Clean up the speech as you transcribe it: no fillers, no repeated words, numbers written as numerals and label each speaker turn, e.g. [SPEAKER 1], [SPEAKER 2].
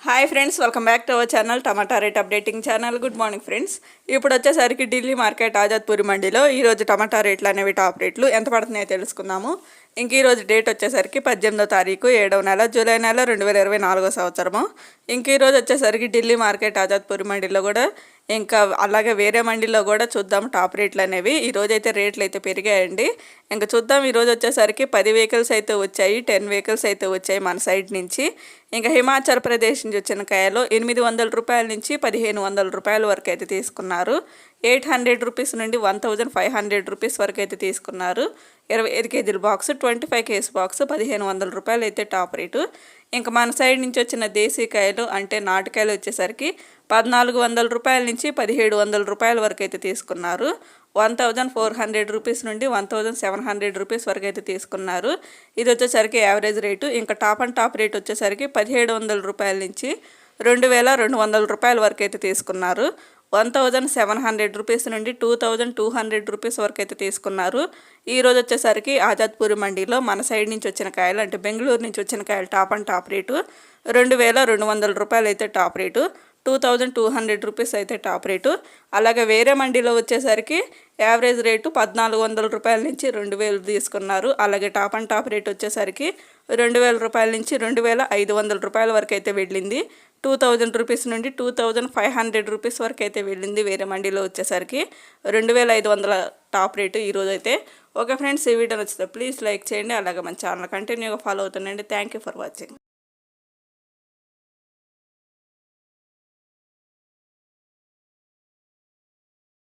[SPEAKER 1] Hi friends, welcome back to our channel tomato rate updating channel. Good morning friends. ఇప్పుడు వచ్చేసరికి Delhi market ఆజాద్పూరి మండీలో ఈరోజు టమాటా రేట్లు అనేవి టాప్ రేట్లు ఎంత పడుతున్నాయో తెలుసుకుందాము. ఇంక ఈరోజు డేట్ వచ్చేసరికి 18వ తారీఖు 7వ నెల జూలై నెల 2024 సంవత్సరము. ఇంక ఈరోజు వచ్చేసరికి ఢిల్లీ మార్కెట్ ఆజాద్పూరి మండీలో కూడా ఇంకా అలాగే వేరే మండీలో కూడా చూద్దాం టాప్ రేట్లు అనేవి. ఈరోజు అయితే రేట్లు అయితే పెరిగాయండి. ఇంకా చూద్దాం. ఈరోజు వచ్చేసరికి 10 వెహికల్స్ అయితే వచ్చాయి, 10 వెహికల్స్ అయితే వచ్చాయి మన సైడ్ నుంచి. ఇంకా హిమాచల్ ప్రదేశ్ నుంచి వచ్చిన కాయలు 800 రూపాయల నుంచి 1500 రూపాయల వరకు అయితే తీసుకున్నారు. 800 రూపీస్ నుండి 1500 రూపీస్ వరకు అయితే తీసుకున్నారు. 25 కేజీల బాక్స్, 25 కేజీ బాక్స్ 1500 రూపాయలు అయితే టాప్ రేటు. ఇంకా మన సైడ్ నుంచి వచ్చిన దేశీకాయలు అంటే నాటుకాయలు వచ్చేసరికి 1400 రూపాయల నుంచి 1700 రూపాయల వరకు అయితే తీసుకున్నారు. 1400 రూపీస్ నుండి 1700 రూపీస్ వరకు అయితే తీసుకున్నారు. ఇది వచ్చేసరికి యావరేజ్ రేటు. ఇంకా టాప్ అండ్ టాప్ రేట్ వచ్చేసరికి 1700 రూపాయల నుంచి 2200 రూపాయల వరకు అయితే తీసుకున్నారు. 1700 రూపీస్ నుండి 2200 రూపీస్ వరకు అయితే తీసుకున్నారు. ఈరోజు వచ్చేసరికి ఆజాద్పూరి మండీలో మన సైడ్ నుంచి వచ్చిన కాయలు అంటే బెంగళూరు నుంచి వచ్చిన కాయలు టాప్ అండ్ టాప్ రేటు 2200 రూపాయలు అయితే టాప్ రేటు. 2200 రూపీస్ అయితే టాప్ రేటు. అలాగే వేరే మండీలో వచ్చేసరికి యావరేజ్ రేటు 1400 రూపాయల నుంచి 2000 తీసుకున్నారు. అలాగే టాప్ అండ్ టాప్ రేట్ వచ్చేసరికి 2000 రూపాయల నుంచి 2500 రూపాయల వరకు అయితే వెళ్ళింది. 2000 రూపీస్ నుండి 2500 రూపీస్ వరకు అయితే వెళ్ళింది. వేరే మండీలో వచ్చేసరికి 2500 టాప్ రేటు ఈరోజు అయితే. ఓకే ఫ్రెండ్స్, ఈ వీడియో నచ్చితే ప్లీజ్ లైక్ చేయండి. అలాగే మన ఛానల్ కంటిన్యూగా ఫాలో అవుతుండండి. Thank you for watching.